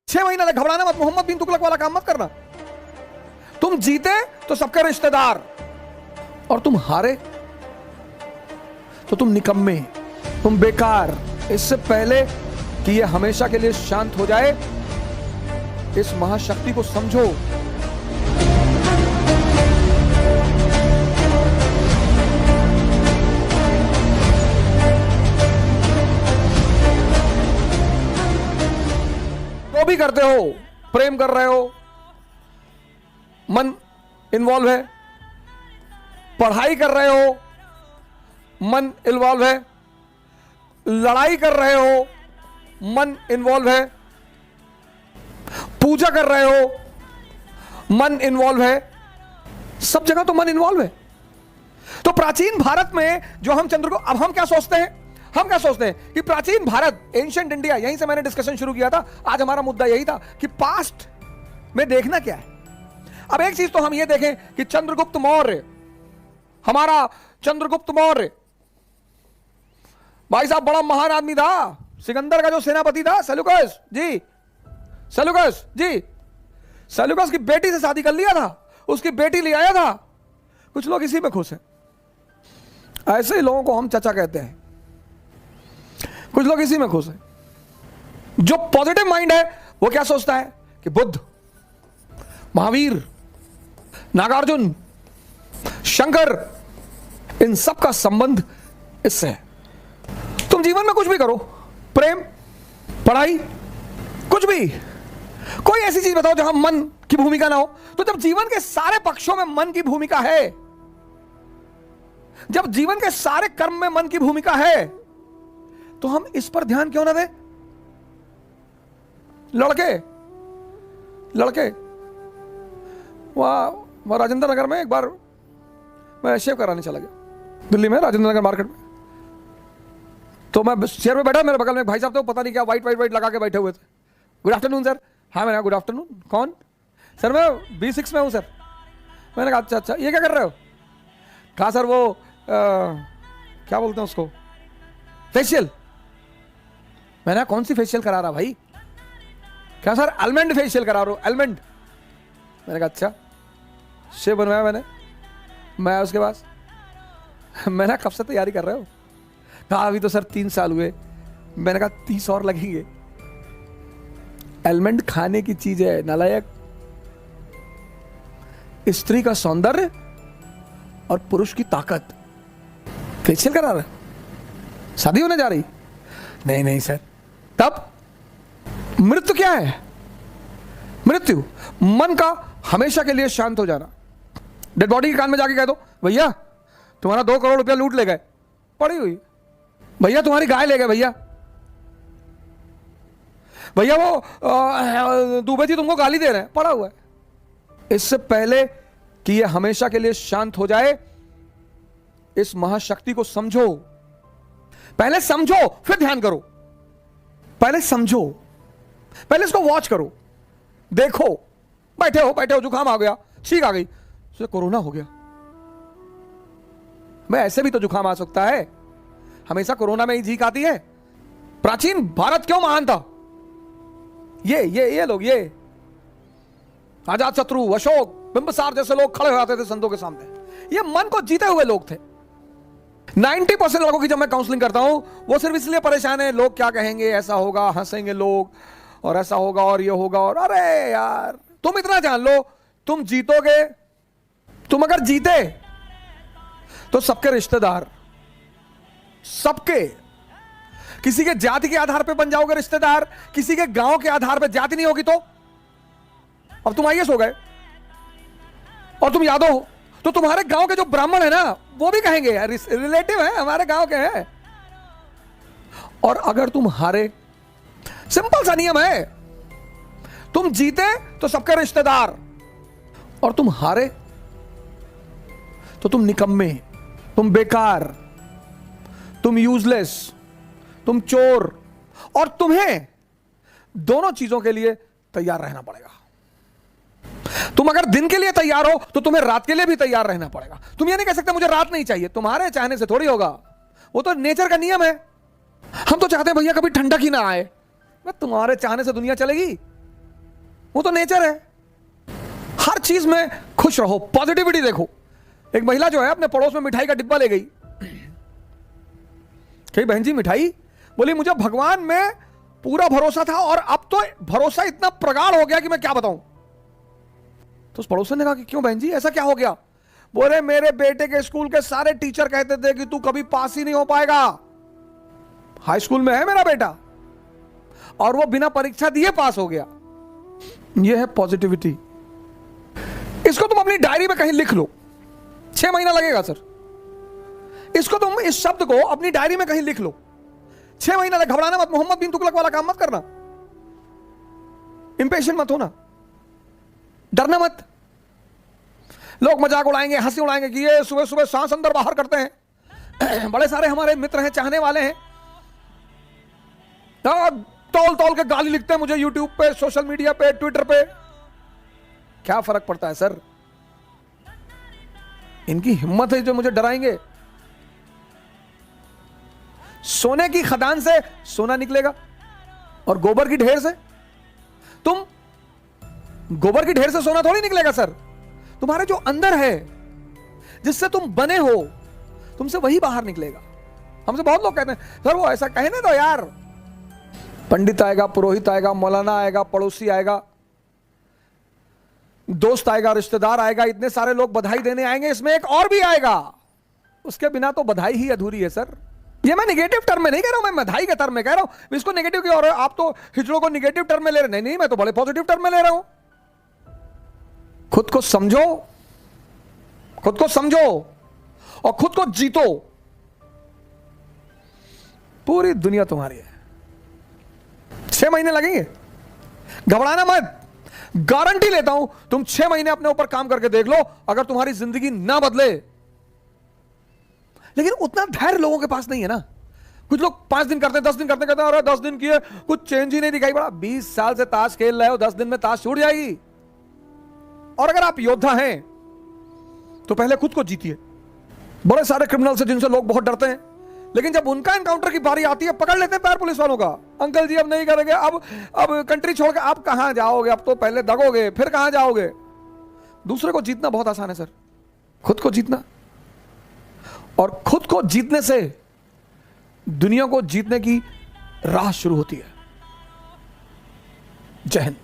6 महीने तक घबराना मत, मोहम्मद बिन तुगलक वाला काम मत करना। तुम जीते तो सबके रिश्तेदार, और तुम हारे तो तुम निकम्मे, तुम बेकार। इससे पहले कि यह हमेशा के लिए शांत हो जाए, इस महाशक्ति को समझो। जो भी करते हो, प्रेम कर रहे हो, मन इन्वॉल्व है, पढ़ाई कर रहे हो, मन इन्वॉल्व है, लड़ाई कर रहे हो, मन इन्वॉल्व है, पूजा कर रहे हो, मन इन्वॉल्व है, सब जगह तो मन इन्वॉल्व है। तो प्राचीन भारत में जो हम चंद्रगुप्त, अब हम क्या सोचते हैं, हम क्या सोचते हैं कि प्राचीन भारत, एंशिएंट इंडिया, यहीं से मैंने डिस्कशन शुरू किया था। आज हमारा मुद्दा यही था कि पास्ट में देखना क्या है। अब एक चीज तो हम ये देखें कि चंद्रगुप्त मौर्य, हमारा चंद्रगुप्त मौर्य भाई साहब बड़ा महान आदमी था। सिकंदर का जो सेनापति था सेल्यूकस जी, सेल्यूकस जी, सेल्यूकस की बेटी से शादी कर लिया था, उसकी बेटी ले आया था। कुछ लोग इसी में खुश हैं। ऐसे ही लोगों को हम चाचा कहते हैं। कुछ लोग इसी में खुश हैं। जो पॉजिटिव माइंड है वो क्या सोचता है कि बुद्ध, महावीर, नागार्जुन, शंकर, इन सब का संबंध इससे है। तुम जीवन में कुछ भी करो, प्रेम, पढ़ाई, कुछ भी, कोई ऐसी चीज बताओ जहां मन की भूमिका ना हो। तो जब जीवन के सारे पक्षों में मन की भूमिका है, जब जीवन के सारे कर्म में मन की भूमिका है, तो हम इस पर ध्यान क्यों ना दें। लड़के वहां राजेंद्र नगर में एक बार मैं शेव कराने चला गया, दिल्ली में राजेंद्र नगर मार्केट में। तो मैं चेयर पे बैठा, मेरे बगल में भाई साहब तो पता नहीं क्या वाइट लगा के बैठे हुए थे। Good afternoon sir. हाँ मैंने, गुड आफ्टरनून। कौन? सर मैं B6 में हूँ सर। मैंने कहा अच्छा, ये क्या कर रहे हो? कहा सर वो क्या बोलते हैं उसको, फेशियल। मैंने कौन सी फेशियल करा रहा भाई? क्या सर आलमंड फेशियल करा रहा हूँ, आलमंड। मैंने कहा अच्छा। शेव बनवाया मैंने, मैं उसके पास, मैंने कब से तैयारी कर रहे हो? कहा अभी तो सर 3 साल हुए। मैंने कहा 30 और लगेंगे। आलमंड खाने की चीज है नालायक। स्त्री का सौंदर्य और पुरुष की ताकत। फेशियल करा रहा, शादी होने जा रही? नहीं सर। तब मृत्यु क्या है? मृत्यु मन का हमेशा के लिए शांत हो जाना। डेड बॉडी के कान में जाके कह दो भैया तुम्हारा 2 करोड़ रुपया लूट ले गए, पड़ी हुई। भैया तुम्हारी गाय ले गए, भैया वो दुबे जी तुमको गाली दे रहे हैं, पड़ा हुआ है। इससे पहले कि यह हमेशा के लिए शांत हो जाए, इस महाशक्ति को समझो। पहले समझो फिर ध्यान करो। पहले समझो, पहले इसको वॉच करो, देखो। बैठे हो जुकाम आ गया, छींक आ गई, कोरोना हो गया। मैं ऐसे भी तो जुकाम आ सकता है, हमेशा कोरोना में ही छींक आती है। प्राचीन भारत क्यों महान था? ये लोग, ये अजात शत्रु, अशोक, बिंबिसार जैसे लोग खड़े हो जाते थे संतों के सामने। ये मन को जीते हुए लोग थे। 90% लोगों की जब मैं काउंसलिंग करता हूं, वो सिर्फ इसलिए परेशान है लोग क्या कहेंगे, ऐसा होगा, हंसेंगे लोग, और ऐसा होगा, और ये होगा। और अरे यार तुम इतना जान लो, तुम जीतोगे। तुम अगर जीते तो सबके रिश्तेदार, सबके, किसी के जाति के आधार पे बन जाओगे रिश्तेदार, किसी के गांव के आधार पे। जाति नहीं होगी तो अब तुम आईएएस हो गए और तुम यादव हो, तो तुम्हारे गांव के जो ब्राह्मण है ना, वो भी कहेंगे यार रिलेटिव है, हमारे गांव के हैं। और अगर तुम हारे, सिंपल सा नियम है, तुम जीते तो सबके रिश्तेदार, और तुम हारे तो तुम निकम्मे, तुम बेकार, तुम यूजलेस, तुम चोर। और तुम्हें दोनों चीजों के लिए तैयार रहना पड़ेगा। तुम अगर दिन के लिए तैयार हो तो तुम्हें रात के लिए भी तैयार रहना पड़ेगा। तुम ये नहीं कह सकते मुझे रात नहीं चाहिए, तुम्हारे चाहने से थोड़ी होगा, वो तो नेचर का नियम है। हम तो चाहते हैं भैया कभी ठंडक ही ना आए। तुम्हारे चाहने से दुनिया चलेगी? वो तो नेचर है। हर चीज में खुश रहो, पॉजिटिविटी देखो। एक महिला जो है अपने पड़ोस में मिठाई का डिब्बा ले गई, कही बहन जी मिठाई, बोली मुझे भगवान में पूरा भरोसा था और अब तो भरोसा इतना प्रगाढ़ हो गया कि मैं क्या बताऊं। तो उस पड़ोसन ने कहा कि क्यों बहन जी ऐसा क्या हो गया? बोले मेरे बेटे के स्कूल के सारे टीचर कहते थे कि तू कभी पास ही नहीं हो पाएगा। हाई स्कूल में है मेरा बेटा और वो बिना परीक्षा दिए पास हो गया। यह है पॉजिटिविटी। इसको तुम अपनी डायरी में कहीं लिख लो। 6 महीना लगेगा सर। इसको तुम, इस शब्द को अपनी डायरी में कहीं लिख लो। 6 महीना लगे। घबराना मत, मोहम्मद बिन तुगलक वाला काम मत करना, इंपेशेंट मत होना, डरना मत। लोग मजाक उड़ाएंगे, हंसी उड़ाएंगे कि ये सुबह सुबह सांस अंदर बाहर करते हैं। बड़े सारे हमारे मित्र हैं, चाहने वाले हैं, तौल तौल के गाली लिखते हैं मुझे यूट्यूब पे, सोशल मीडिया पे, ट्विटर पे। क्या फर्क पड़ता है सर? इनकी हिम्मत है जो मुझे डराएंगे। सोने की खदान से सोना निकलेगा और गोबर की ढेर से, तुम गोबर की ढेर से सोना थोड़ी निकलेगा सर। तुम्हारे जो अंदर है, जिससे तुम बने हो, तुमसे वही बाहर निकलेगा। हमसे बहुत लोग कहते हैं सर वो ऐसा कहे ना तो यार, पंडित आएगा, पुरोहित आएगा, मौलाना आएगा, पड़ोसी आएगा, दोस्त आएगा, रिश्तेदार आएगा, इतने सारे लोग बधाई देने आएंगे, इसमें एक और भी आएगा। उसके बिना तो बधाई ही अधूरी है सर। ये मैं नेगेटिव टर्म में नहीं कह रहा हूं, मैं बधाई के टर्म में कह रहा हूं। इसको नेगेटिव की, और आप तो हिजड़ों को नेगेटिव टर्म में ले रहे। नहीं, मैं तो बड़े पॉजिटिव टर्म में ले रहा हूं। खुद को समझो, खुद को समझो और खुद को जीतो। पूरी दुनिया तुम्हारी है। 6 महीने लगेंगे, घबराना मत। गारंटी लेता हूं, तुम 6 महीने अपने ऊपर काम करके देख लो, अगर तुम्हारी जिंदगी ना बदले। लेकिन उतना धैर्य लोगों के पास नहीं है ना। कुछ लोग 5 दिन करते हैं, 10 दिन करते हैं, अरे 10 दिन किए कुछ चेंज ही नहीं दिखाई पड़ा। 20 साल से ताश खेल रहे हो, 10 दिन में ताश छूट जाएगी। और अगर आप योद्धा हैं तो पहले खुद को जीतिए। बड़े सारे क्रिमिनल से जिनसे लोग बहुत डरते हैं, लेकिन जब उनका एनकाउंटर की बारी आती है, पकड़ लेते हैं पैर पुलिस वालों का। अंकल जी अब नहीं करेंगे, अब कंट्री छोड़ के आप कहां जाओगे? अब तो पहले दगोगे, फिर कहां जाओगे? दूसरे को जीतना बहुत आसान है सर, खुद को जीतना। और खुद को जीतने से दुनिया को जीतने की राह शुरू होती है। जय हिंद।